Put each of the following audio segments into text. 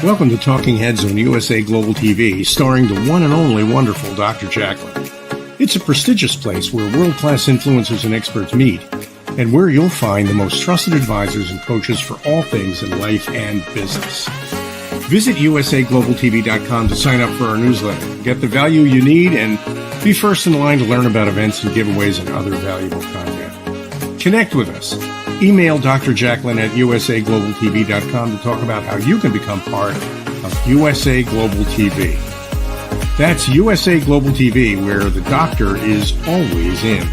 Welcome to Talking Heads on USA Global TV, starring the one and only wonderful Dr. Jacalyn. It's a prestigious place where world-class influencers and experts meet, and where you'll find the most trusted advisors and coaches for all things in life and business. Visit usaglobaltv.com to sign up for our newsletter, get the value you need, and be first in line to learn about events and giveaways and other valuable content. Connect with us. Email Dr. Jacalyn at usaglobaltv.com to talk about how you can become part of USA Global TV. That's USA Global TV, where the doctor is always in.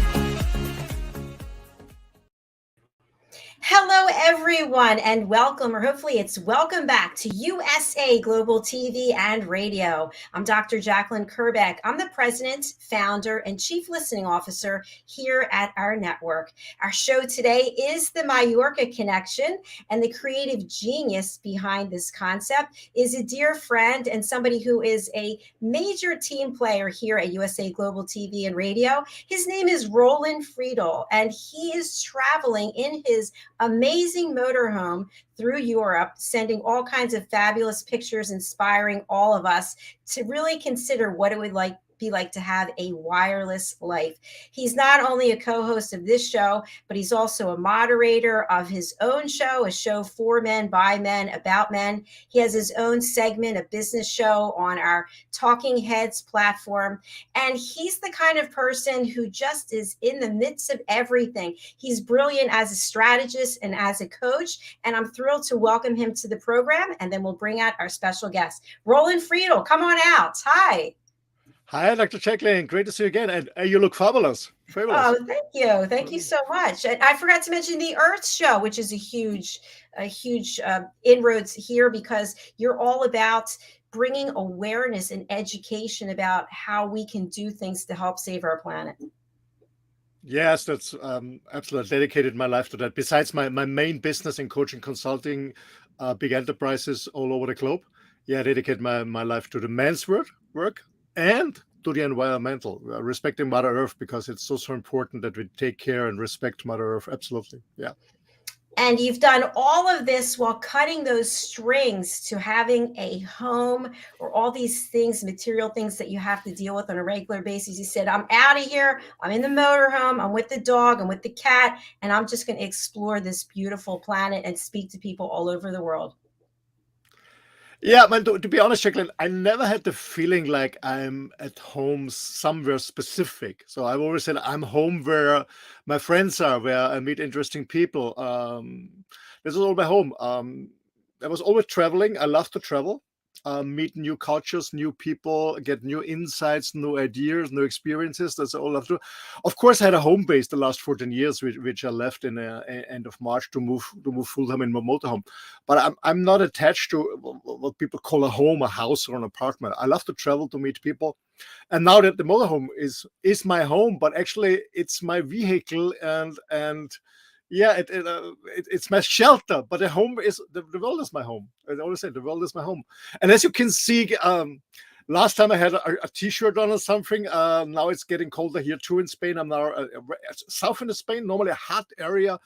Hello, everyone, and welcome, or hopefully it's welcome back to USA Global TV and Radio. I'm Dr. Jacalyn Kerbeck. I'm the president, founder, and chief listening officer here at our network. Our show today is the MALLORCA Connection, and the creative genius behind this concept is a dear friend and somebody who is a major team player here at USA Global TV and Radio. His name is ROLAND FRIEDL, and he is traveling in his amazing motorhome through Europe, sending all kinds of fabulous pictures, inspiring all of us to really consider what it would be like to have a wireless life. He's not only a co-host of this show, but he's also a moderator of his own show, a show for men, by men, about men. He has his own segment, a business show on our Talking Heads platform. And he's the kind of person who just is in the midst of everything. He's brilliant as a strategist and as a coach. And I'm thrilled to welcome him to the program. And then we'll bring out our special guest, ROLAND FRIEDL. Come on out. Hi. Hi, Dr. Jacalyn. Great to see you again. And you look fabulous. Oh, thank you. Thank you so much. And I forgot to mention the Earth Show, which is a huge inroads here, because you're all about bringing awareness and education about how we can do things to help save our planet. Yes, that's absolutely dedicated my life to that. Besides my main business in coaching consulting, big enterprises all over the globe. Yeah, I dedicate my life to the men's work and to the environmental, respecting Mother Earth, because it's so important that we take care and respect Mother Earth. Absolutely. Yeah. And you've done all of this while cutting those strings to having a home, or all these things, material things that you have to deal with on a regular basis. You said, I'm out of here. I'm in the motorhome. I'm with the dog. I'm with the cat. And I'm just going to explore this beautiful planet and speak to people all over the world. Yeah, man, to be honest, Jacalyn, I never had the feeling like I'm at home somewhere specific. So I've always said I'm home where my friends are, where I meet interesting people. This is all my home. I was always traveling. I love to travel, meet new cultures, new people, get new insights, new ideas, new experiences. That's all I love to do. Of course, I had a home base the last 14 years, which I left in end of March to move full-time in my motorhome. But I'm not attached to what people call a home, a house, or an apartment. I love to travel to meet people. And now that the motorhome is my home, but actually it's my vehicle, and yeah, it's my shelter, but the home is the world is my home. I always say the world is my home. And as you can see, last time I had a t-shirt on or something. Now it's getting colder here too in Spain. I'm now south in Spain, normally a hot area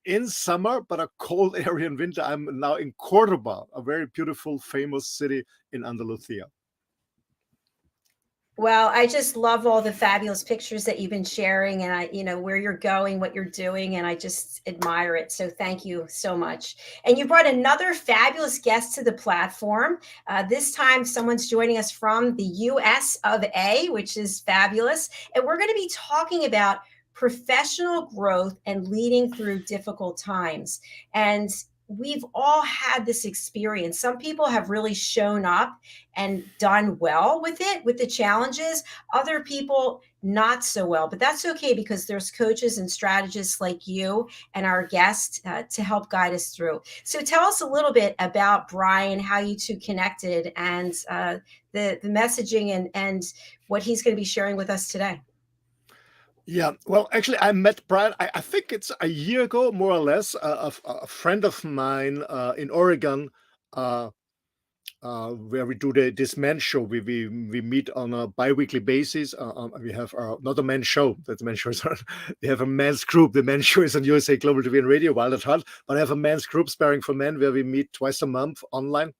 in summer, but a cold area in winter. I'm now in Cordoba, a very beautiful, famous city in Andalusia. Well, I just love all the fabulous pictures that you've been sharing, and where you're going, what you're doing, and I just admire it. So thank you so much. And you brought another fabulous guest to the platform. This time, someone's joining us from the US of A, which is fabulous. And we're going to be talking about professional growth and leading through difficult times. And we've all had this experience. Some people have really shown up and done well with it, with the challenges. Other people not so well, but that's okay, because there's coaches and strategists like you and our guest to help guide us through. So tell us a little bit about Brian, how you two connected, and the messaging and what he's going to be sharing with us today. Yeah, well, actually, I met Brian, I think it's a year ago, more or less. A friend of mine in Oregon, where we do this men's show. We meet on a bi-weekly basis. We have not a men's show. That the men's show is we have a men's group. The men's show is on USA Global TV and Radio, Wild at Heart. But I have a men's group, Sparring for Men, where we meet twice a month online.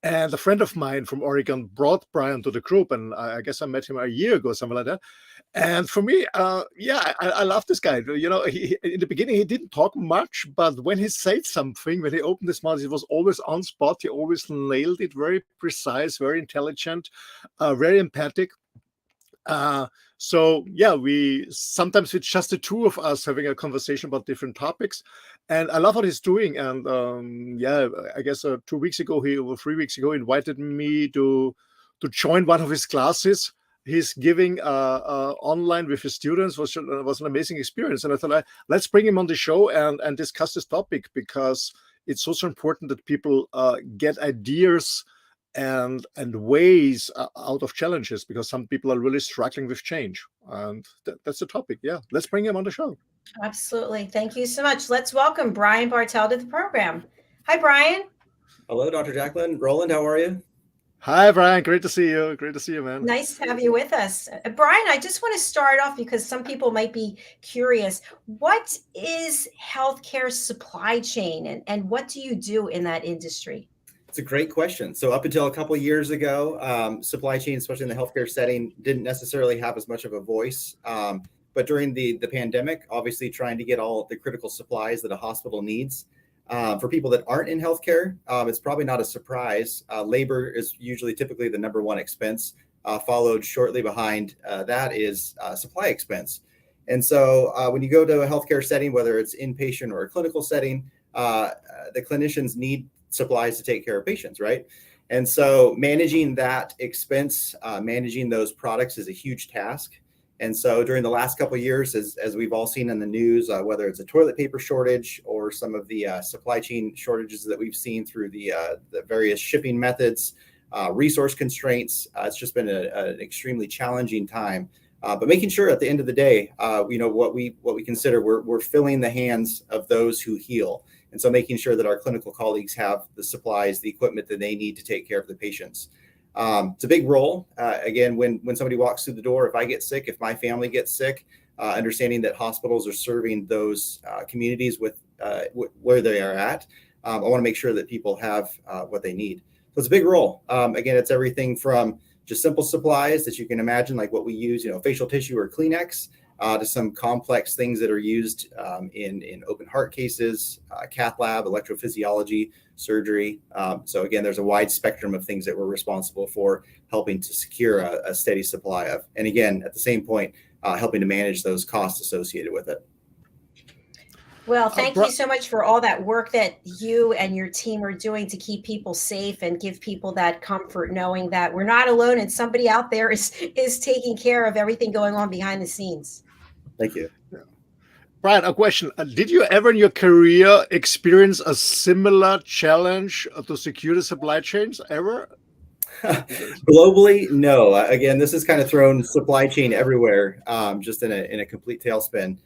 And a friend of mine from Oregon brought Brian to the group, and I guess I met him a year ago, something like that. And for me, I love this guy. You know, in the beginning, he didn't talk much, but when he said something, when he opened his mouth, it was always on spot. He always nailed it, very precise, very intelligent, very empathic. So yeah, we sometimes it's just the two of us having a conversation about different topics, and I love what he's doing. And yeah, I guess 2 weeks ago, or 3 weeks ago, he invited me to join one of his classes. He's giving online with his students. Was an amazing experience, and I thought, let's bring him on the show and discuss this topic, because it's also important that people get ideas and ways out of challenges, because some people are really struggling with change, and that's the topic. Yeah, let's bring him on the show. Absolutely. Thank you so much. Let's welcome Brian Bartel to the program. Hi, Brian. Hello, Dr. Jacalyn. Roland, how are you? Hi, Brian. Great to see you. Great to see you, man. Nice to have you with us. Brian, I just want to start off because some people might be curious. What is healthcare supply chain, and what do you do in that industry? It's a great question. So up until a couple of years ago, supply chain, especially in the healthcare setting, didn't necessarily have as much of a voice. But during the pandemic, obviously trying to get all the critical supplies that a hospital needs. For people that aren't in healthcare, it's probably not a surprise. Labor is typically the number one expense, followed shortly behind that is supply expense. And so when you go to a healthcare setting, whether it's inpatient or a clinical setting, the clinicians need supplies to take care of patients, right? And so managing that expense, managing those products is a huge task. And so during the last couple of years, as we've all seen in the news, whether it's a toilet paper shortage or some of the supply chain shortages that we've seen through the various shipping methods, resource constraints, it's just been an extremely challenging time. But making sure at the end of the day, what we consider we're filling the hands of those who heal. And so making sure that our clinical colleagues have the supplies, the equipment that they need to take care of the patients. It's a big role. Again, when somebody walks through the door, if I get sick, if my family gets sick, understanding that hospitals are serving those communities with where they are at, I want to make sure that people have what they need. So it's a big role. Again, it's everything from just simple supplies that you can imagine, like what we use, facial tissue or Kleenex, to some complex things that are used in open heart cases, cath lab, electrophysiology, surgery. So again, there's a wide spectrum of things that we're responsible for helping to secure a steady supply of. And again, at the same point, helping to manage those costs associated with it. Well, thank you so much for all that work that you and your team are doing to keep people safe and give people that comfort, knowing that we're not alone and somebody out there is taking care of everything going on behind the scenes. Thank you. Brian, a question. Did you ever in your career experience a similar challenge to secure the supply chains ever? Globally, no. Again, this has kind of thrown supply chain everywhere, just in a complete tailspin.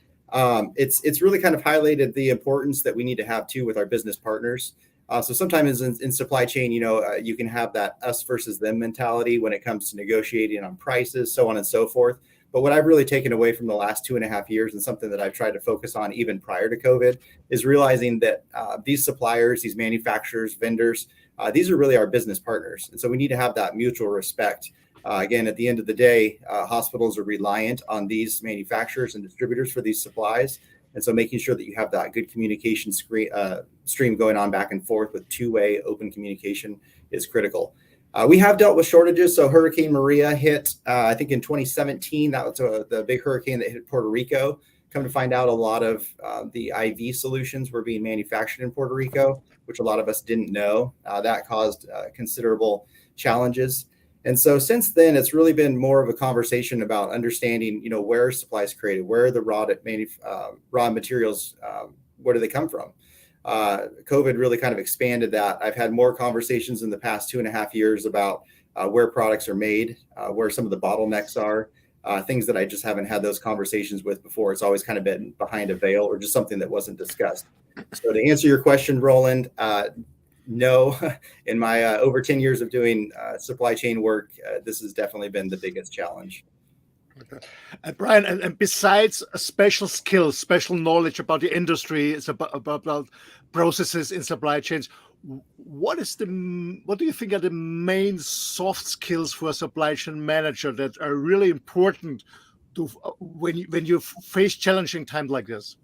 It's really kind of highlighted the importance that we need to have too with our business partners. So sometimes in supply chain, you can have that us versus them mentality when it comes to negotiating on prices, so on and so forth. But what I've really taken away from the last 2.5 years, and something that I've tried to focus on even prior to COVID, is realizing that these suppliers, these manufacturers, vendors, these are really our business partners. And so we need to have that mutual respect. Again, at the end of the day, hospitals are reliant on these manufacturers and distributors for these supplies. And so making sure that you have that good communication stream going on back and forth with two-way open communication is critical. We have dealt with shortages. So Hurricane Maria hit, I think in 2017, that was the big hurricane that hit Puerto Rico. Come to find out, a lot of the IV solutions were being manufactured in Puerto Rico, which a lot of us didn't know. That caused considerable challenges. And so since then, it's really been more of a conversation about understanding, where are supplies created, where are the raw materials, where do they come from? COVID really kind of expanded that. I've had more conversations in the past 2.5 years about where products are made, where some of the bottlenecks are, things that I just haven't had those conversations with before. It's always kind of been behind a veil or just something that wasn't discussed. So to answer your question, Roland, no, in my over 10 years of doing supply chain work, this has definitely been the biggest challenge. Okay. Brian, and besides special skills, special knowledge about the industry, it's about processes in supply chains, what do you think are the main soft skills for a supply chain manager that are really important to when you face challenging times like this?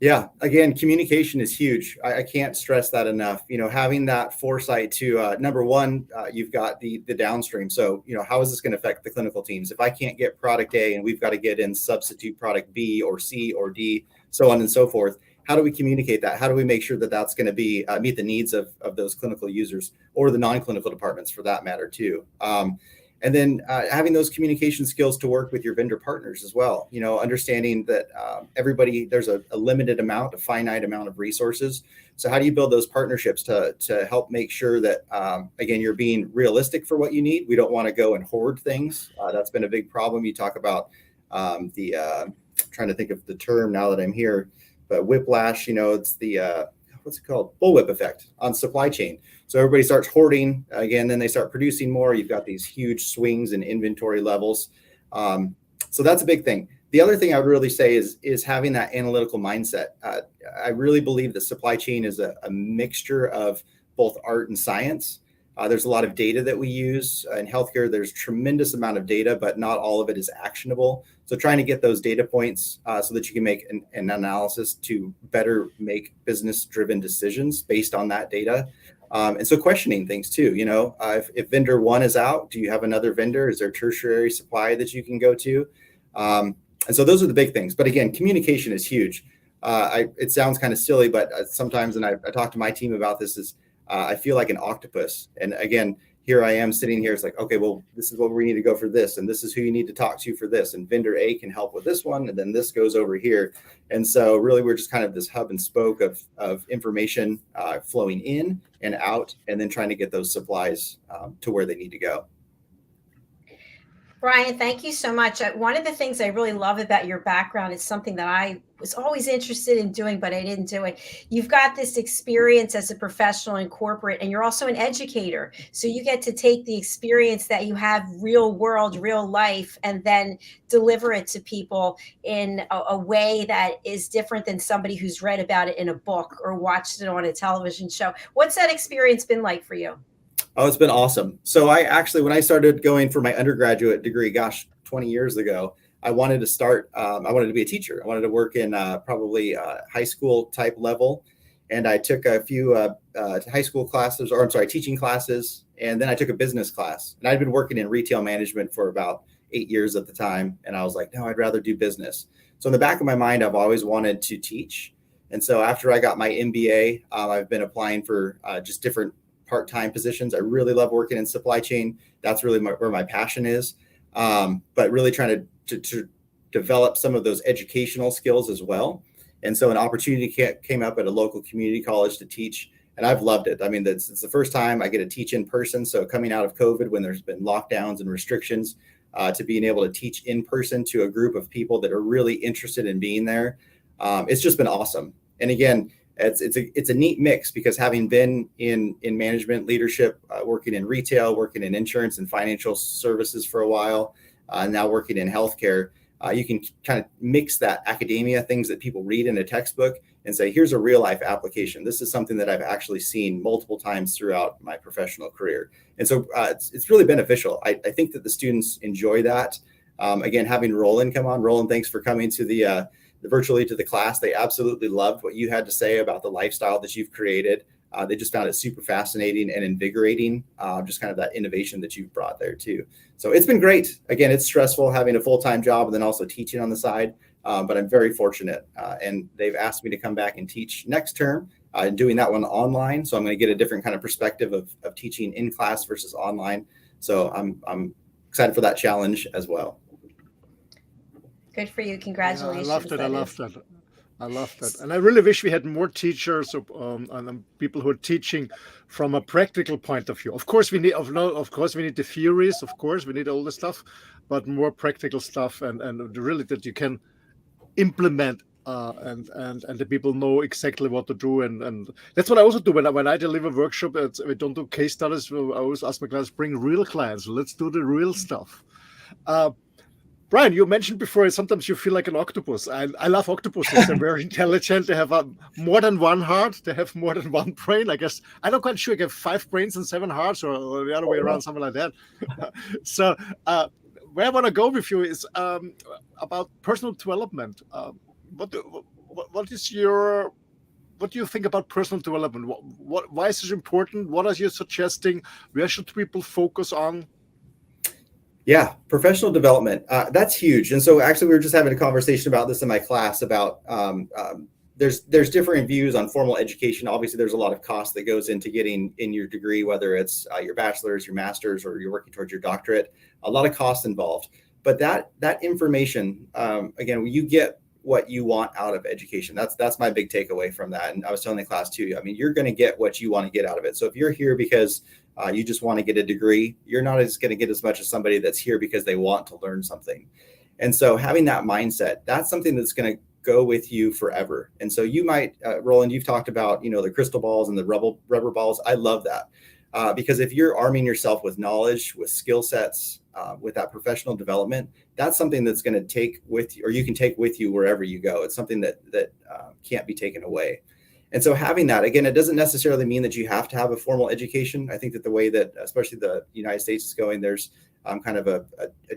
Yeah, again, communication is huge. I can't stress that enough. Having that foresight to number one, you've got the downstream. So, how is this going to affect the clinical teams? If I can't get product A and we've got to get in substitute product B or C or D, so on and so forth, how do we communicate that? How do we make sure that that's going to be meet the needs of those clinical users or the non-clinical departments for that matter too? And then having those communication skills to work with your vendor partners as well, understanding that there's a limited amount, a finite amount of resources. So how do you build those partnerships to help make sure that, again, you're being realistic for what you need? We don't want to go and hoard things. That's been a big problem. You talk about trying to think of the term now that I'm here, but whiplash, it's the, what's it called? Bullwhip effect on supply chain. So everybody starts hoarding again, then they start producing more. You've got these huge swings in inventory levels. So that's a big thing. The other thing I would really say is having that analytical mindset. I really believe that supply chain is a mixture of both art and science. There's a lot of data that we use in healthcare. There's tremendous amount of data, but not all of it is actionable. So trying to get those data points so that you can make an analysis to better make business-driven decisions based on that data. And so questioning things too, if vendor one is out, do you have another vendor? Is there tertiary supply that you can go to? And so those are the big things. But again, communication is huge. It sounds kind of silly, but sometimes, and I talk to my team about this, is I feel like an octopus. And again, here I am sitting here. It's like, okay, well, this is what we need to go for this. And this is who you need to talk to for this. And vendor A can help with this one. And then this goes over here. And so really, we're just kind of this hub and spoke of information flowing in and out, and then trying to get those supplies to where they need to go. Brian, thank you so much. One of the things I really love about your background is something that I was always interested in doing, but I didn't do it. You've got this experience as a professional in corporate, and you're also an educator. So you get to take the experience that you have real world, real life, and then deliver it to people in a way that is different than somebody who's read about it in a book or watched it on a television show. What's that experience been like for you? Oh, it's been awesome. So when I started going for my undergraduate degree, 20 years ago, I wanted to start, I wanted to be a teacher. I wanted to work in probably high school type level. And I took a few high school classes, teaching classes. And then I took a business class. And I'd been working in retail management for about 8 years at the time. And I was like, no, I'd rather do business. So in the back of my mind, I've always wanted to teach. And so after I got my MBA, I've been applying for just different part-time positions. I really love working in supply chain. That's really where my passion is. But really trying to develop some of those educational skills as well. And so an opportunity came up at a local community college to teach, and I've loved it. I mean, it's the first time I get to teach in person. So coming out of COVID, when there's been lockdowns and restrictions, to being able to teach in person to a group of people that are really interested in being there, it's just been awesome. And again, it's a neat mix, because having been in management leadership, working in retail, working in insurance and financial services for a while, now working in healthcare, you can kind of mix that academia, things that people read in a textbook, and say, here's a real life application. This is something that I've actually seen multiple times throughout my professional career. And so it's really beneficial. I think that the students enjoy that. Again, having Roland come on. Roland, thanks for coming to the virtually to the class. They absolutely loved what you had to say about the lifestyle that you've created. They just found it super fascinating and invigorating, just kind of that innovation that you've brought there too. So it's been great. Again, it's stressful having a full-time job and then also teaching on the side, but I'm very fortunate. And they've asked me to come back and teach next term, doing that one online. So I'm going to get a different kind of perspective of teaching in class versus online. So I'm excited for that challenge as well. Good for you. Congratulations. Yeah, I love that. And I really wish we had more teachers and people who are teaching from a practical point of view. Of course, we need the theories. Of course, we need all the stuff, but more practical stuff and really that you can implement and the people know exactly what to do. And that's what I also do when I deliver workshop. We don't do case studies. I always ask my clients, bring real clients. Let's do the real stuff. Brian, you mentioned before, sometimes you feel like an octopus. I love octopuses. They're very intelligent. They have more than one heart. They have more than one brain. I guess, I'm not quite sure. They have 5 brains and 7 hearts, or the other way around, something like that. So where I want to go with you is about personal development. What do you think about personal development? Why is it important? What are you suggesting? Where should people focus on? Yeah, professional development. That's huge. And so actually, we were just having a conversation about this in my class about there's different views on formal education. Obviously, there's a lot of cost that goes into getting in your degree, whether it's your bachelor's, your master's, or you're working towards your doctorate. A lot of costs involved. But that information, again, you get what you want out of education. That's my big takeaway from that. And I was telling the class too, I mean, you're going to get what you want to get out of it. So if you're here because you just want to get a degree, you're not going to get as much as somebody that's here because they want to learn something. And so having that mindset, that's something that's going to go with you forever. And so you might, Roland, you've talked about, the crystal balls and the rubber balls. I love that because if you're arming yourself with knowledge, with skill sets, with that professional development, that's something that's going to take with you, or you can take with you wherever you go. It's something that can't be taken away. And so having that, again, it doesn't necessarily mean that you have to have a formal education. I think that the way that, especially the United States is going, there's kind of a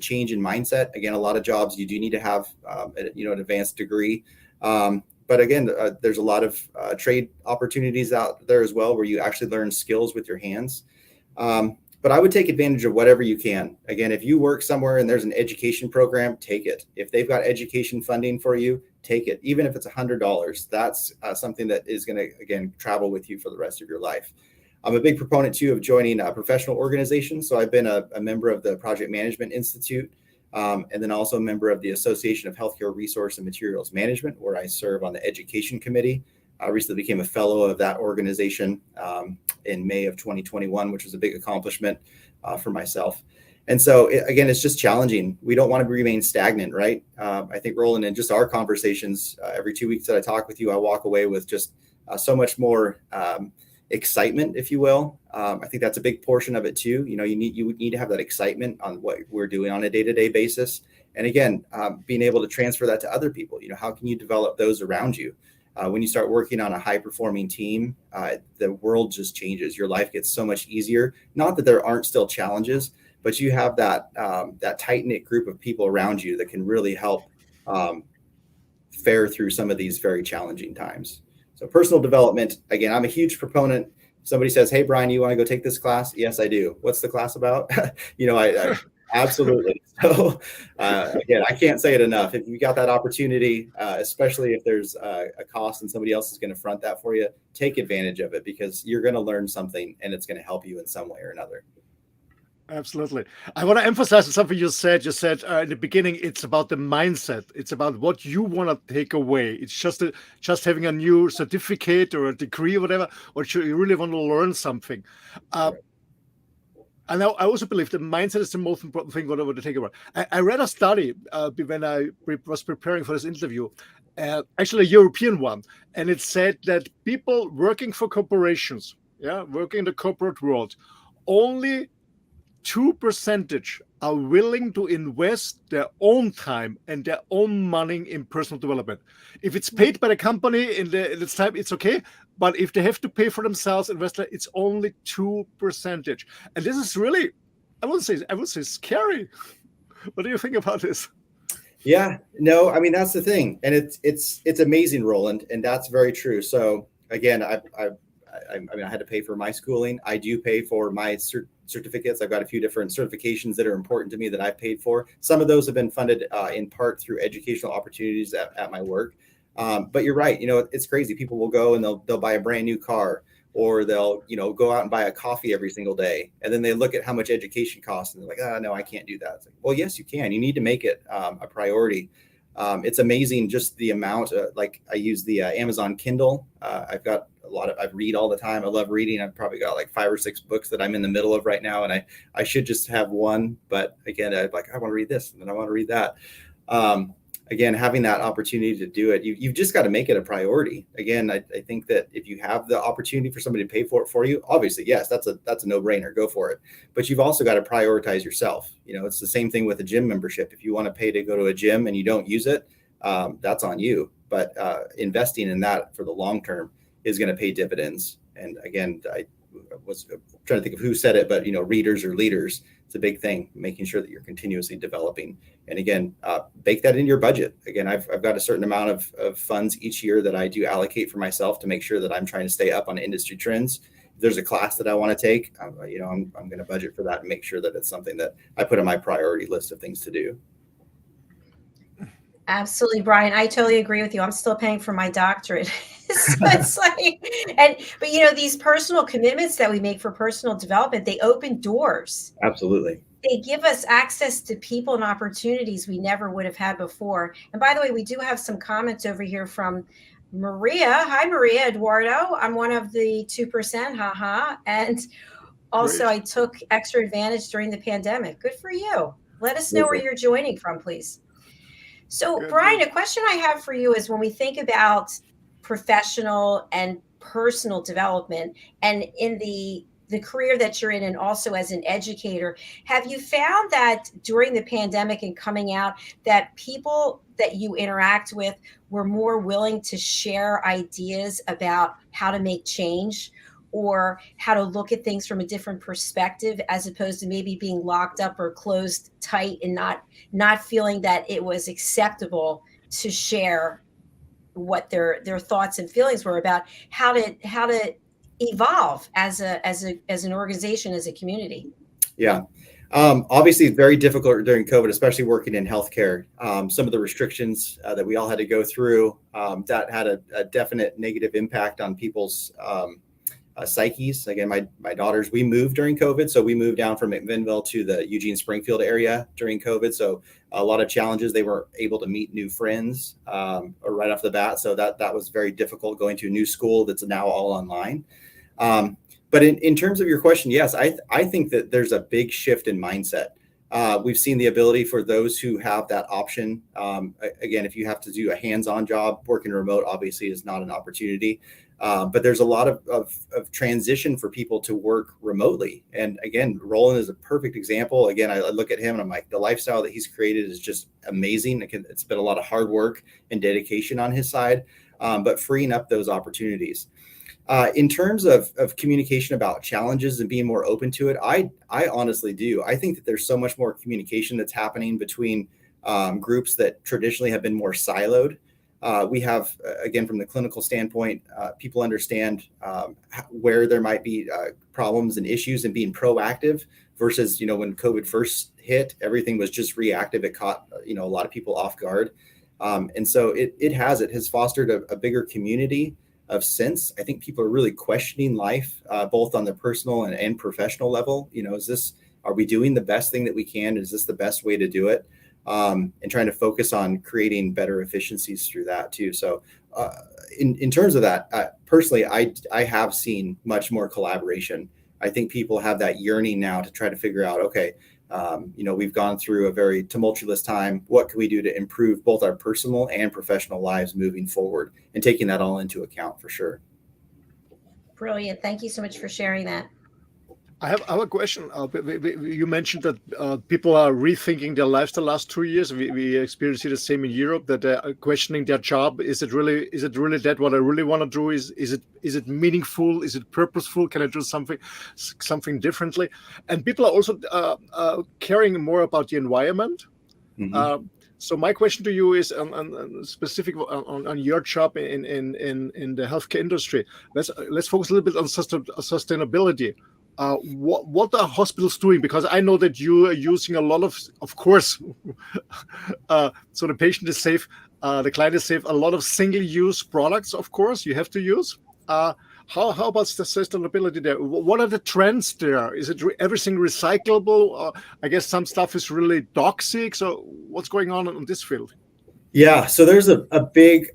change in mindset. Again, a lot of jobs, you do need to have, an advanced degree. But again, there's a lot of trade opportunities out there as well, where you actually learn skills with your hands. But I would take advantage of whatever you can. Again, if you work somewhere and there's an education program, take it. If they've got education funding for you, take it. Even if it's $100, that's something that is going to, again, travel with you for the rest of your life. I'm a big proponent, too, of joining professional organizations. So I've been a member of the Project Management Institute, and then also a member of the Association of Healthcare Resource and Materials Management, where I serve on the education committee. I recently became a fellow of that organization in May of 2021, which was a big accomplishment for myself. And so, again, it's just challenging. We don't want to remain stagnant, right? I think, Roland, in just our conversations, every 2 weeks that I talk with you, I walk away with just so much more excitement, if you will. I think that's a big portion of it, too. You need to have that excitement on what we're doing on a day-to-day basis. And again, being able to transfer that to other people. How can you develop those around you? When you start working on a high-performing team, the world just changes. Your life gets so much easier. Not that there aren't still challenges, but you have that tight-knit group of people around you that can really help fare through some of these very challenging times. So personal development, again, I'm a huge proponent. Somebody says, "Hey, Brian, you want to go take this class?" Yes, I do. What's the class about? I absolutely. So again, I can't say it enough. If you got that opportunity, especially if there's a cost and somebody else is going to front that for you, take advantage of it, because you're going to learn something and it's going to help you in some way or another. Absolutely. I want to emphasize something you said. You said in the beginning, it's about the mindset. It's about what you want to take away. It's just having a new certificate or a degree or whatever, or you really want to learn something. Right. And I also believe the mindset is the most important thing what I want to take away. I read a study when I was preparing for this interview, actually a European one, and it said that people working for corporations, working in the corporate world, only 2% are willing to invest their own time and their own money in personal development. If it's paid by the company in its time, it's okay. But if they have to pay for themselves, it's only 2%. And this is really, I would say scary. What do you think about this? Yeah, no, I mean, that's the thing. And it's amazing, Roland. And that's very true. So again, I had to pay for my schooling. I do pay for my certificates. I've got a few different certifications that are important to me that I've paid for. Some of those have been funded in part through educational opportunities at my work. But you're right. It's crazy. People will go and they'll buy a brand new car, or they'll, go out and buy a coffee every single day. And then they look at how much education costs and they're like, no, I can't do that. It's like, well, yes, you can. You need to make it a priority. It's amazing just the amount. Like I use the Amazon Kindle. I've got I read all the time. I love reading. I've probably got like 5 or 6 books that I'm in the middle of right now. And I should just have one. But again, I want to read this and then I want to read that. again, having that opportunity to do it, you've just got to make it a priority. Again, I think that if you have the opportunity for somebody to pay for it for you, obviously, yes, that's a no-brainer, go for it. But you've also got to prioritize yourself. It's the same thing with a gym membership. If you want to pay to go to a gym and you don't use it, that's on you. But investing in that for the long term is going to pay dividends. And again, I was trying to think of who said it, but readers are leaders. It's a big thing, making sure that you're continuously developing. And again, bake that into your budget. Again, I've got a certain amount of funds each year that I do allocate for myself to make sure that I'm trying to stay up on industry trends. If there's a class that I want to take, I'm going to budget for that and make sure that it's something that I put on my priority list of things to do. Absolutely, Brian. I totally agree with you. I'm still paying for my doctorate. So it's like, but these personal commitments that we make for personal development, they open doors. Absolutely. They give us access to people and opportunities we never would have had before. And by the way, we do have some comments over here from Maria. Hi, Maria Eduardo. I'm one of the 2%. Haha. And also, Great. I took extra advantage during the pandemic. Good for you. Let us know where you're joining from, please. So, Good. Brian, a question I have for you is when we think about professional and personal development and in the career that you're in and also as an educator, have you found that during the pandemic and coming out that people that you interact with were more willing to share ideas about how to make change or how to look at things from a different perspective as opposed to maybe being locked up or closed tight and not feeling that it was acceptable to share what their thoughts and feelings were about how to evolve as an organization, as a community? Yeah. Obviously, it's very difficult during COVID, especially working in healthcare. Some of the restrictions that we all had to go through, that had a definite negative impact on people's psyches. Again, my daughters, we moved during COVID. So we moved down from McMinnville to the Eugene Springfield area during COVID. So a lot of challenges. They weren't able to meet new friends right off the bat. So that was very difficult going to a new school that's now all online. But in terms of your question, yes, I think that there's a big shift in mindset. We've seen the ability for those who have that option. Again, if you have to do a hands-on job, working remote obviously is not an opportunity. But there's a lot of transition for people to work remotely. And again, Roland is a perfect example. Again, I look at him and I'm like, the lifestyle that he's created is just amazing. It's been a lot of hard work and dedication on his side, but freeing up those opportunities. In terms of communication about challenges and being more open to it, I honestly do. I think that there's so much more communication that's happening between groups that traditionally have been more siloed. We have, again, from the clinical standpoint, people understand where there might be problems and issues and being proactive versus, when COVID first hit, everything was just reactive. It caught, a lot of people off guard. And so it has fostered a bigger community of sense. I think people are really questioning life, both on the personal and professional level. Are we doing the best thing that we can? Is this the best way to do it? And trying to focus on creating better efficiencies through that too. So in terms of that, personally, I have seen much more collaboration. I think people have that yearning now to try to figure out, okay, we've gone through a very tumultuous time. What can we do to improve both our personal and professional lives moving forward, and taking that all into account for sure. Brilliant. Thank you so much for sharing that. I have a question. You mentioned that people are rethinking their lives the last 2 years. We experienced the same in Europe, that they're questioning their job. Is it really that what I really want to do? Is it meaningful? Is it purposeful? Can I do something differently? And people are also caring more about the environment. Mm-hmm. So my question to you is on specific on your job in the healthcare industry. Let's focus a little bit on sustainability. What are hospitals doing? Because I know that you are using a lot of course, so the patient is safe, the client is safe, a lot of single-use products, of course, you have to use. How about the sustainability there? What are the trends there? Is it everything recyclable? I guess some stuff is really toxic. So what's going on in this field? Yeah, so there's a big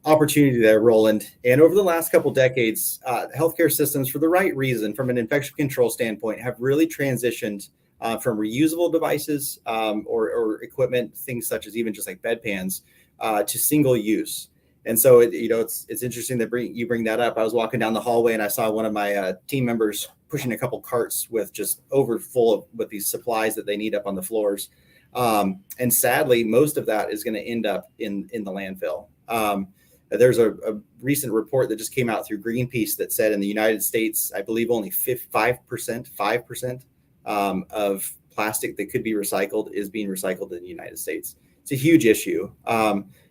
opportunity there, Roland. And over the last couple decades, healthcare systems, for the right reason, from an infection control standpoint, have really transitioned from reusable devices or equipment, things such as even just like bedpans, to single use. And so, it's interesting that you bring that up. I was walking down the hallway and I saw one of my team members pushing a couple carts with just overfull with these supplies that they need up on the floors. And sadly, most of that is going to end up in the landfill. There's a recent report that just came out through Greenpeace that said in the United States, I believe only 5% of plastic that could be recycled is being recycled in the United States. It's a huge issue.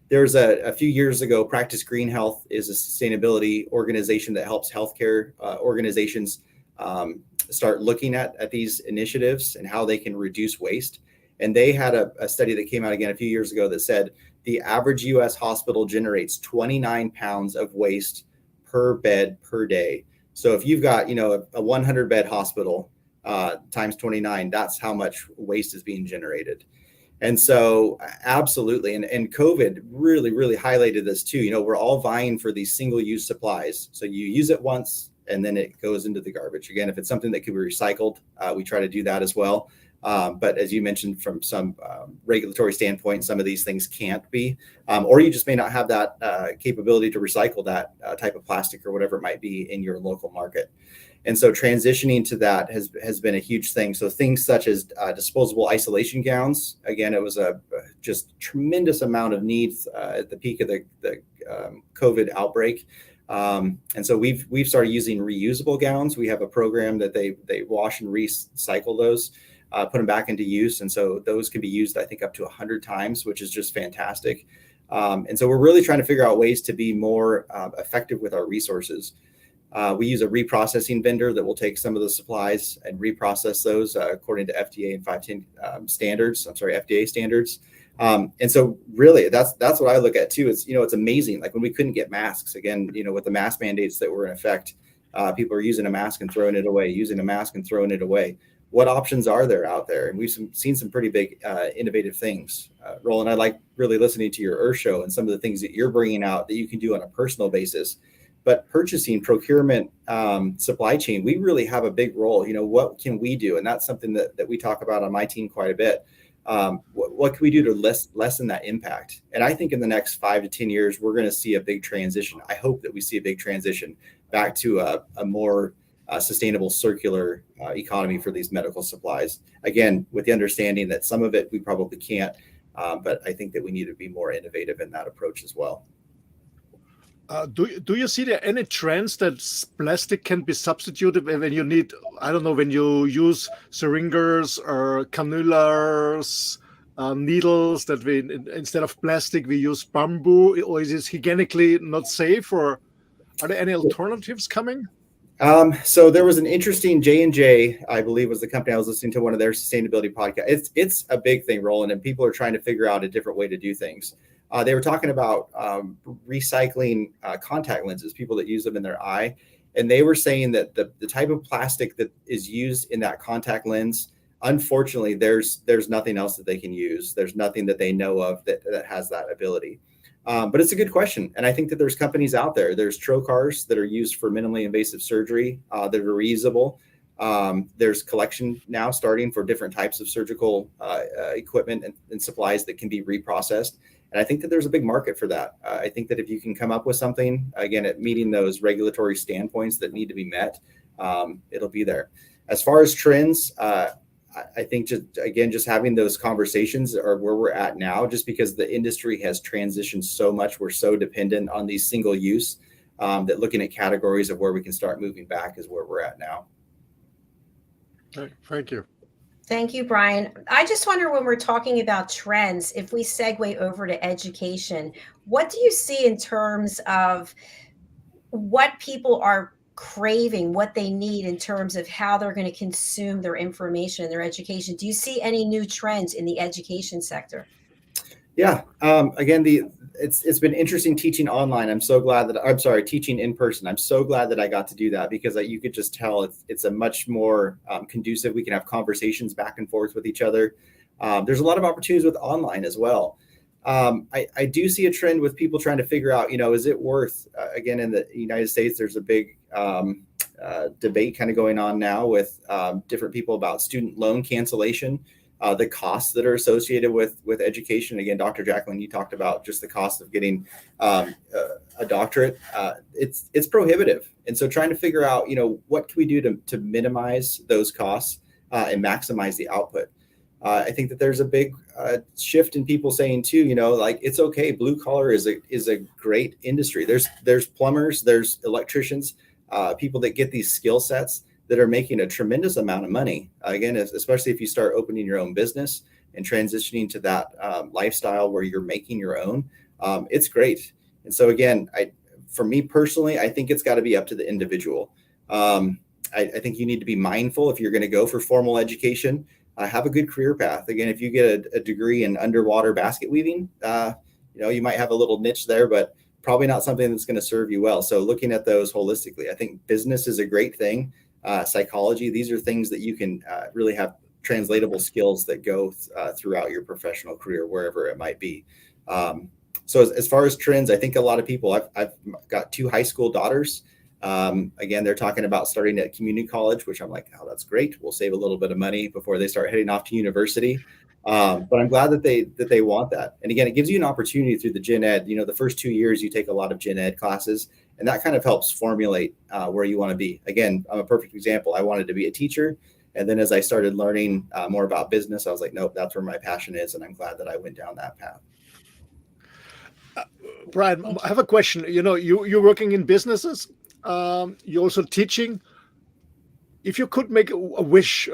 There's a few years ago, Practice Green Health is a sustainability organization that helps healthcare organizations start looking at these initiatives and how they can reduce waste. And they had a study that came out again a few years ago that said the average U.S. hospital generates 29 pounds of waste per bed per day. So if you've got, a 100 bed hospital times 29, that's how much waste is being generated. And so absolutely. And COVID really, really highlighted this too. We're all vying for these single use supplies. So you use it once and then it goes into the garbage. Again, if it's something that could be recycled, we try to do that as well. But as you mentioned, from some regulatory standpoint, some of these things can't be, or you just may not have that capability to recycle that type of plastic or whatever it might be in your local market. And so transitioning to that has been a huge thing. So things such as disposable isolation gowns. Again, it was a just tremendous amount of needs at the peak of the COVID outbreak. And so we've started using reusable gowns. We have a program that they wash and recycle those, put them back into use. And so those can be used, I think, up to 100 times, which is just fantastic. And so we're really trying to figure out ways to be more effective with our resources. We use a reprocessing vendor that will take some of the supplies and reprocess those according to FDA and 510 standards. FDA standards. And so really that's what I look at too. It's, it's amazing. Like when we couldn't get masks again, with the mask mandates that were in effect, people are using a mask and throwing it away, What options are there out there? And we've seen some pretty big innovative things. Roland, I like really listening to your Earth show and some of the things that you're bringing out that you can do on a personal basis. But purchasing, procurement, supply chain, we really have a big role. What can we do? And that's something that we talk about on my team quite a bit. What can we do to lessen that impact? And I think in the next 5 to 10 years, we're going to see a big transition. I hope that we see a big transition back to a more sustainable circular economy for these medical supplies. Again, with the understanding that some of it we probably can't, but I think that we need to be more innovative in that approach as well. Do you see there any trends that plastic can be substituted when you need, when you use syringes or cannulas, needles, that we instead of plastic we use bamboo, or is it hygienically not safe, or are there any alternatives coming? So there was an interesting J&J, I believe was the company I was listening to, one of their sustainability podcasts. It's a big thing, Roland, and people are trying to figure out a different way to do things. They were talking about recycling contact lenses, people that use them in their eye. And they were saying that the type of plastic that is used in that contact lens, unfortunately, there's nothing else that they can use. There's nothing that they know of that has that ability. But it's a good question. And I think that there's companies out there. There's trocars that are used for minimally invasive surgery that are reusable. There's collection now starting for different types of surgical equipment and supplies that can be reprocessed. And I think that there's a big market for that. I think that if you can come up with something, again, at meeting those regulatory standpoints that need to be met, it'll be there. As far as trends, I think just having those conversations are where we're at now, just because the industry has transitioned so much. We're so dependent on these single use that looking at categories of where we can start moving back is where we're at now. Okay, thank you. Thank you, Brian. I just wonder, when we're talking about trends, if we segue over to education, what do you see in terms of what people are craving, what they need in terms of how they're going to consume their information and their education? Do you see any new trends in the education sector? Yeah. Again, it's been interesting teaching online. Teaching in person. I'm so glad that I got to do that, because you could just tell it's a much more conducive. We can have conversations back and forth with each other. There's a lot of opportunities with online as well. I do see a trend with people trying to figure out, is it worth, again, in the United States, there's a big debate kind of going on now with different people about student loan cancellation, the costs that are associated with education. Again, Dr. Jacalyn, you talked about just the cost of getting a doctorate. It's prohibitive. And so trying to figure out, what can we do to minimize those costs and maximize the output. I think that there's a big shift in people saying too, like it's okay. Blue collar is a great industry. There's plumbers, there's electricians, people that get these skill sets that are making a tremendous amount of money. Again, especially if you start opening your own business and transitioning to that lifestyle where you're making your own, it's great. And so again, for me personally, I think it's got to be up to the individual. I think you need to be mindful if you're going to go for formal education, have a good career path. Again, if you get a degree in underwater basket weaving, you might have a little niche there, but probably not something that's going to serve you well. So looking at those holistically, I think business is a great thing. Psychology, these are things that you can really have translatable skills that go throughout your professional career, wherever it might be. So as far as trends, I think a lot of people, I've got 2 high school daughters. Again, they're talking about starting at community college, which I'm like, oh, that's great. We'll save a little bit of money before they start heading off to university. But I'm glad that they want that. And again, it gives you an opportunity through the gen ed. The first 2 years you take a lot of gen ed classes, and that kind of helps formulate where you want to be. Again, I'm a perfect example. I wanted to be a teacher. And then as I started learning more about business, I was like, nope, that's where my passion is. And I'm glad that I went down that path. Brian, I have a question. You're working in businesses. You're also teaching. If you could make a wish,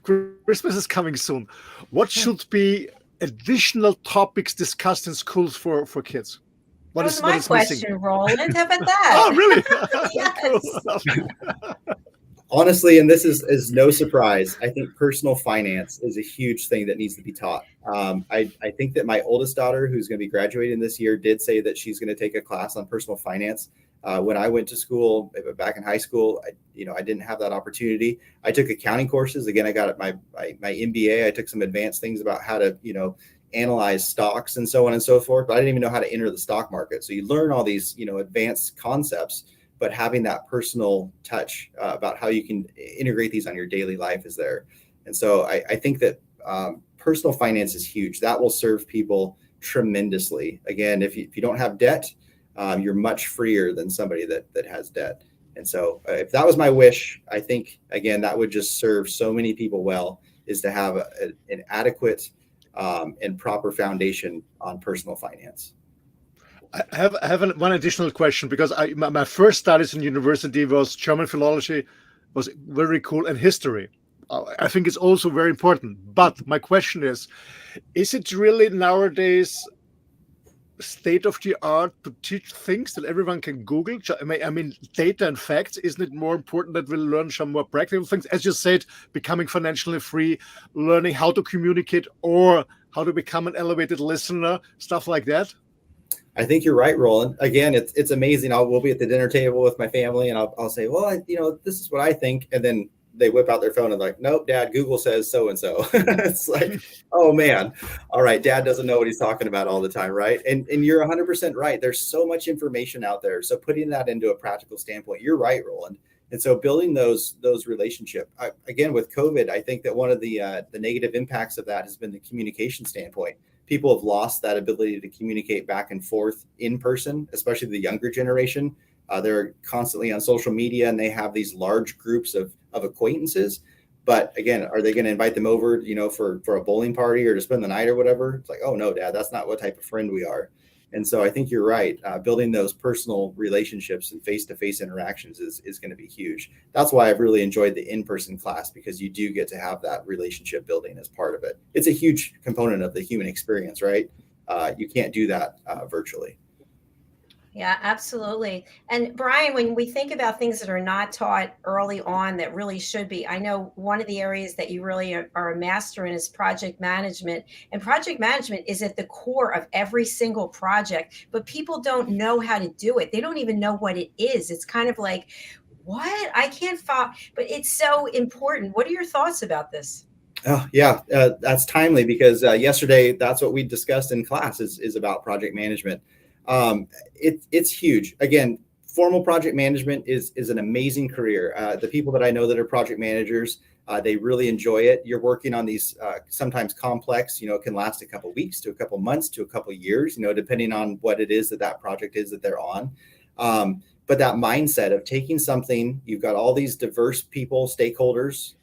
Christmas is coming soon. What should be additional topics discussed in schools for kids? That was my question, Roland. How about that? Oh, really? Yes. Honestly, and this is no surprise, I think personal finance is a huge thing that needs to be taught. I think that my oldest daughter, who's going to be graduating this year, did say that she's going to take a class on personal finance. When I went to school back in high school, I didn't have that opportunity. I took accounting courses. Again, I got my MBA. I took some advanced things about how to, analyze stocks and so on and so forth, but I didn't even know how to enter the stock market. So you learn all these, advanced concepts, but having that personal touch about how you can integrate these on your daily life is there. And so I think that personal finance is huge. That will serve people tremendously. Again, if you don't have debt, you're much freer than somebody that has debt. And so if that was my wish, I think, again, that would just serve so many people well, is to have an adequate and proper foundation on personal finance. I have one additional question, because my first studies in university was German philology, was very cool, and history. I think it's also very important. But my question is it really nowadays state of the art to teach things that everyone can Google? I mean, data and facts, isn't it more important that we learn some more practical things? As you said, becoming financially free, learning how to communicate or how to become an elevated listener, stuff like that. I think you're right, Roland. Again, it's amazing. We'll be at the dinner table with my family and I'll say, well, this is what I think. And then they whip out their phone and like, nope, Dad, Google says so-and-so. It's like, oh man. All right. Dad doesn't know what he's talking about all the time. Right. And you're 100% right. There's so much information out there. So putting that into a practical standpoint, you're right, Roland. And so building those relationships, again, with COVID, I think that one of the negative impacts of that has been the communication standpoint. People have lost that ability to communicate back and forth in person, especially the younger generation. They're constantly on social media and they have these large groups of acquaintances. But again, are they going to invite them over, for a bowling party or to spend the night or whatever? It's like, oh no, Dad, that's not what type of friend we are. And so I think you're right. Building those personal relationships and face-to-face interactions is going to be huge. That's why I've really enjoyed the in-person class, because you do get to have that relationship building as part of it. It's a huge component of the human experience, right? You can't do that virtually. Yeah, absolutely. And Brian, when we think about things that are not taught early on that really should be, I know one of the areas that you really are a master in is project management. And project management is at the core of every single project, but people don't know how to do it. They don't even know what it is. It's kind of like, what? I can't follow, but it's so important. What are your thoughts about this? Oh, yeah, that's timely, because yesterday, that's what we discussed in class is about project management. It's huge. Again, formal project management is an amazing career. The people that I know that are project managers, they really enjoy it. You're working on these sometimes complex, it can last a couple of weeks to a couple of months to a couple of years, depending on what it is that project is that they're on. But that mindset of taking something, you've got all these diverse people, stakeholders,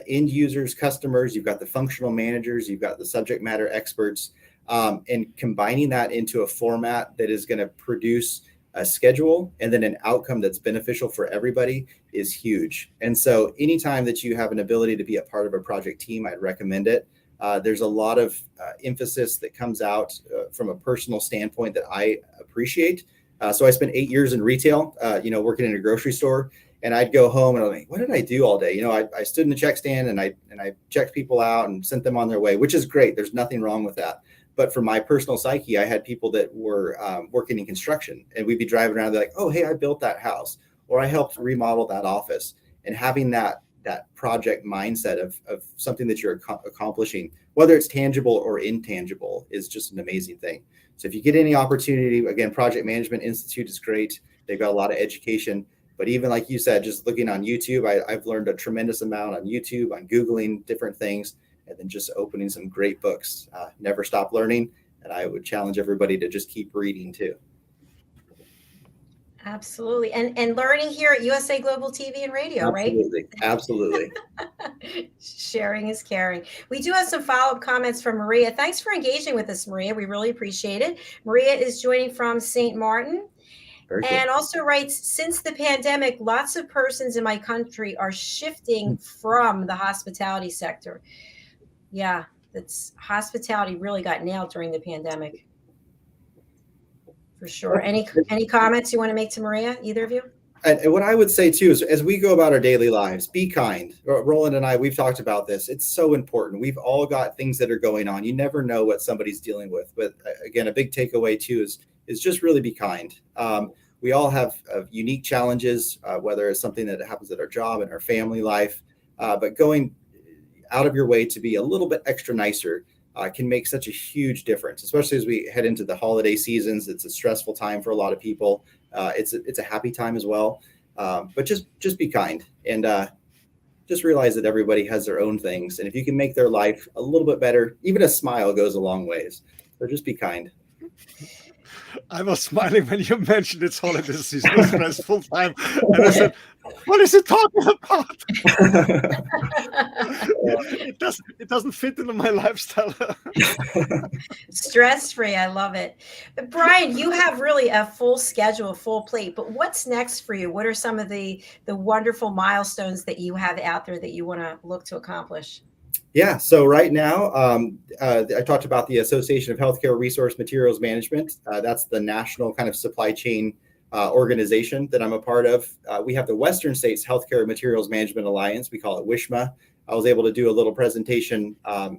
end users, customers, you've got the functional managers, you've got the subject matter experts, and combining that into a format that is going to produce a schedule and then an outcome that's beneficial for everybody is huge. And so anytime that you have an ability to be a part of a project team, I'd recommend it. There's a lot of emphasis that comes out from a personal standpoint that I appreciate. So I spent 8 years in retail, working in a grocery store, and I'd go home and I'm like, what did I do all day? I stood in the check stand and I checked people out and sent them on their way, which is great. There's nothing wrong with that. But for my personal psyche, I had people that were working in construction, and we'd be driving around. They're like, oh, hey, I built that house, or I helped remodel that office. And having that project mindset of something that you're accomplishing, whether it's tangible or intangible, is just an amazing thing. So if you get any opportunity, again, Project Management Institute is great. They've got a lot of education. But even like you said, just looking on YouTube, I've learned a tremendous amount on YouTube, on Googling different things, and then just opening some great books. Never stop learning. And I would challenge everybody to just keep reading too. Absolutely. And learning here at USA Global TV and Radio, Absolutely. Right? Absolutely. Sharing is caring. We do have some follow-up comments from Maria. Thanks for engaging with us, Maria. We really appreciate it. Maria is joining from St. Martin. Very cool. And also writes, since the pandemic, lots of persons in my country are shifting from the hospitality sector. Yeah, hospitality really got nailed during the pandemic. For sure. Any comments you want to make to Maria, either of you? And what I would say too is, as we go about our daily lives, be kind. Roland and I, we've talked about this. It's so important. We've all got things that are going on. You never know what somebody's dealing with. But again, a big takeaway too is just really be kind. We all have unique challenges, whether it's something that happens at our job and our family life, but going out of your way to be a little bit extra nicer can make such a huge difference, especially as we head into the holiday seasons. It's a stressful time for a lot of people. It's a happy time as well. But just be kind and just realize that everybody has their own things. And if you can make their life a little bit better, even a smile goes a long ways. So just be kind. I was smiling when you mentioned it's holiday season, a stressful time. And I said, what is it talking about? It doesn't fit into my lifestyle. Stress-free. I love it. But Brian, you have really a full schedule, a full plate. But what's next for you? What are some of the wonderful milestones that you have out there that you want to look to accomplish? Yeah. So right now, I talked about the Association of Healthcare Resource Materials Management. That's the national kind of supply chain organization that I'm a part of. We have the Western States Healthcare Materials Management Alliance. We call it WISHMA. I was able to do a little presentation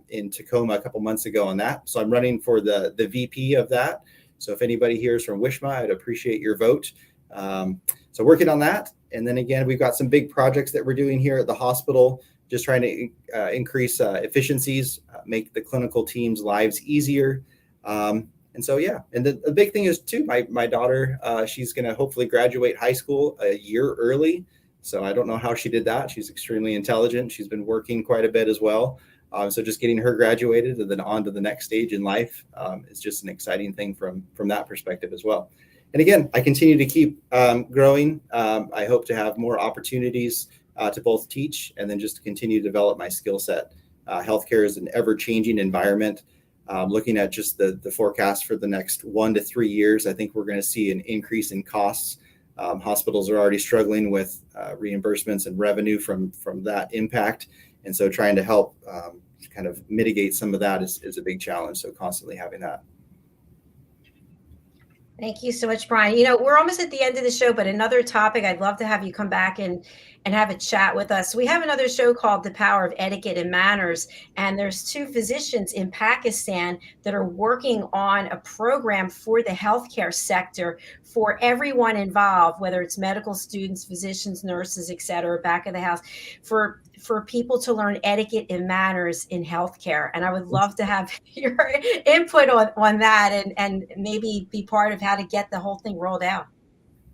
in Tacoma a couple months ago on that. So I'm running for the VP of that. So if anybody here is from WISHMA, I'd appreciate your vote. So working on that. And then again, we've got some big projects that we're doing here at the hospital, just trying to increase efficiencies, make the clinical team's lives easier. And so, yeah. And the big thing is too, my daughter, she's going to hopefully graduate high school a year early. So I don't know how she did that. She's extremely intelligent. She's been working quite a bit as well. So just getting her graduated and then on to the next stage in life is just an exciting thing from that perspective as well. And again, I continue to keep growing. I hope to have more opportunities to both teach and then just to continue to develop my skill set. Healthcare is an ever-changing environment. Looking at just the forecast for the next 1 to 3 years, I think we're going to see an increase in costs. Hospitals are already struggling with reimbursements and revenue from that impact. And so trying to help kind of mitigate some of that is a big challenge. So constantly having that. Thank you so much, Brian. You know, we're almost at the end of the show, but another topic, I'd love to have you come back and have a chat with us. We have another show called The Power of Etiquette and Manners, and there's 2 physicians in Pakistan that are working on a program for the healthcare sector for everyone involved, whether it's medical students, physicians, nurses, et cetera, back of the house, for people to learn etiquette and manners in healthcare. And I would love to have your input on that and maybe be part of how to get the whole thing rolled out.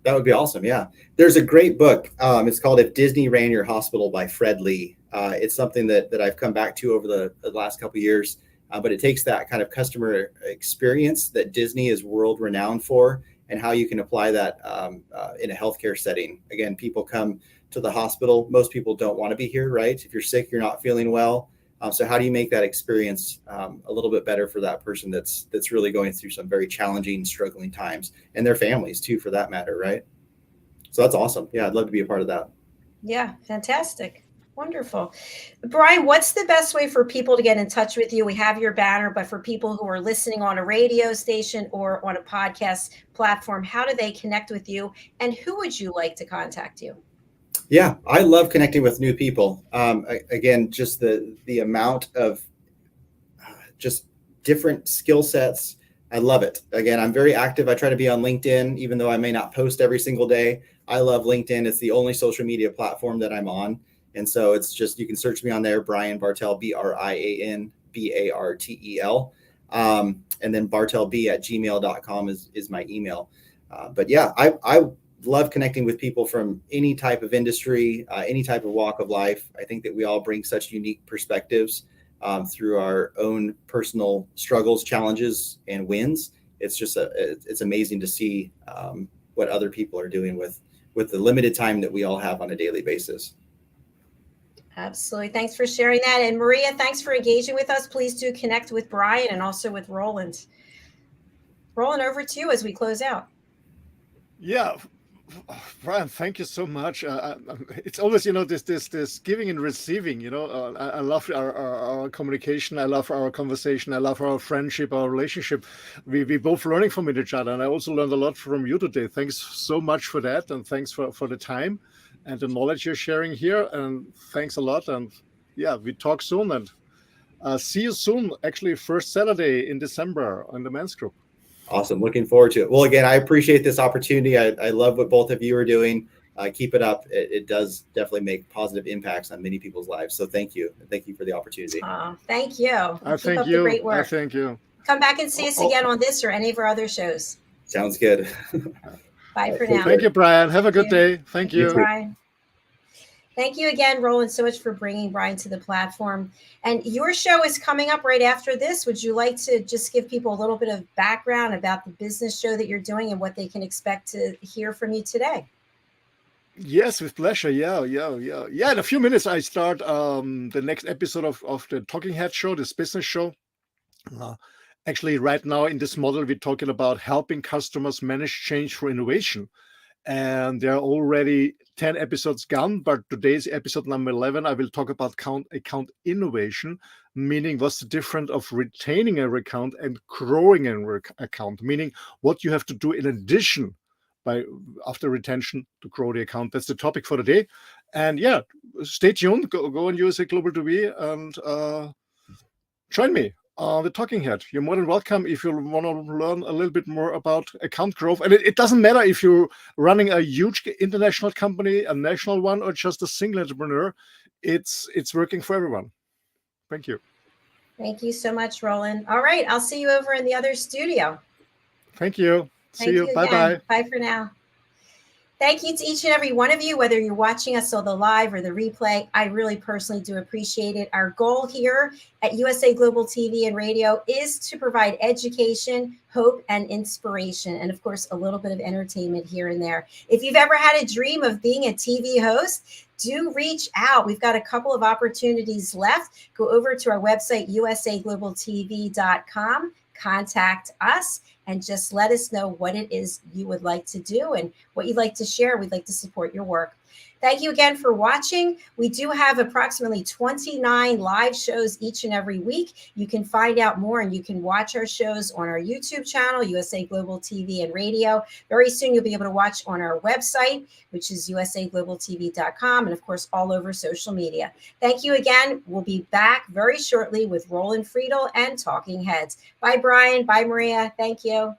That would be awesome. Yeah. There's a great book. It's called If Disney Ran Your Hospital by FRIEDL. It's something that I've come back to over the last couple of years, but it takes that kind of customer experience that Disney is world renowned for and how you can apply that in a healthcare setting. Again, people come to the hospital. Most people don't want to be here, right? If you're sick, you're not feeling well. So how do you make that experience a little bit better for that person that's really going through some very challenging, struggling times, and their families too, for that matter, right? So that's awesome. Yeah, I'd love to be a part of that. Yeah, fantastic. Wonderful. Brian, what's the best way for people to get in touch with you? We have your banner, but for people who are listening on a radio station or on a podcast platform, how do they connect with you? And who would you like to contact you? Yeah, I love connecting with new people. Again, just the amount of just different skill sets. I love it. Again, I'm very active. I try to be on LinkedIn, even though I may not post every single day. I love LinkedIn. It's the only social media platform that I'm on. And so it's just, you can search me on there, Brian Bartel, BrianBartel. And then bartelb@gmail.com is my email. But yeah, I love connecting with people from any type of industry, any type of walk of life. I think that we all bring such unique perspectives through our own personal struggles, challenges, and wins. It's just it's amazing to see what other people are doing with the limited time that we all have on a daily basis. Absolutely. Thanks for sharing that. And Maria, thanks for engaging with us. Please do connect with Brian and also with Roland. Roland, over to you as we close out. Yeah, Brian, thank you so much. It's always, this giving and receiving. I love our communication. I love our conversation. I love our friendship, our relationship. We both learning from each other, and I also learned a lot from you today. Thanks so much for that, and thanks for the time and the knowledge you're sharing here. And thanks a lot. And yeah, we talk soon, and see you soon. Actually, first Saturday in December on the men's group. Awesome. Looking forward to it. Well, again, I appreciate this opportunity. I love what both of you are doing. Keep it up. It does definitely make positive impacts on many people's lives. So thank you. Thank you for the opportunity. Thank you. Keep up the great work. I thank you. Come back and see us again on this or any of our other shows. Sounds good. Bye for now. Thank you, Brian. Have a good day. Thank you. Brian. Thank you again, Roland, so much for bringing Brian to the platform. And your show is coming up right after this. Would you like to just give people a little bit of background about the business show that you're doing and what they can expect to hear from you today? Yes, with pleasure. Yeah. In a few minutes, I start the next episode of the Talking Head show, this business show. Actually, right now in this model, we're talking about helping customers manage change through innovation. And there are already 10 episodes gone, but today's episode number 11, I will talk about account innovation, meaning what's the difference of retaining an account and growing an account, meaning what you have to do in addition after retention to grow the account. That's the topic for today. And yeah, stay tuned, go on USA Global TV and join me. The Talking Head. You're more than welcome if you want to learn a little bit more about account growth. And it doesn't matter if you're running a huge international company, a national one, or just a single entrepreneur. It's working for everyone. Thank you. Thank you so much, Roland. All right, I'll see you over in the other studio. Thank you. See you. Bye-bye. Bye for now. Thank you to each and every one of you, whether you're watching us on the live or the replay. I really personally do appreciate it. Our goal here at USA Global TV and Radio is to provide education, hope, and inspiration, and of course, a little bit of entertainment here and there. If you've ever had a dream of being a TV host, do reach out. We've got a couple of opportunities left. Go over to our website, usaglobaltv.com, contact us, and just let us know what it is you would like to do and what you'd like to share. We'd like to support your work. Thank you again for watching. We do have approximately 29 live shows each and every week. You can find out more and you can watch our shows on our YouTube channel, USA Global TV and Radio. Very soon you'll be able to watch on our website, which is usaglobaltv.com, and of course all over social media. Thank you again. We'll be back very shortly with Roland FRIEDL and Talking Heads. Bye, Brian. Bye, Maria. Thank you.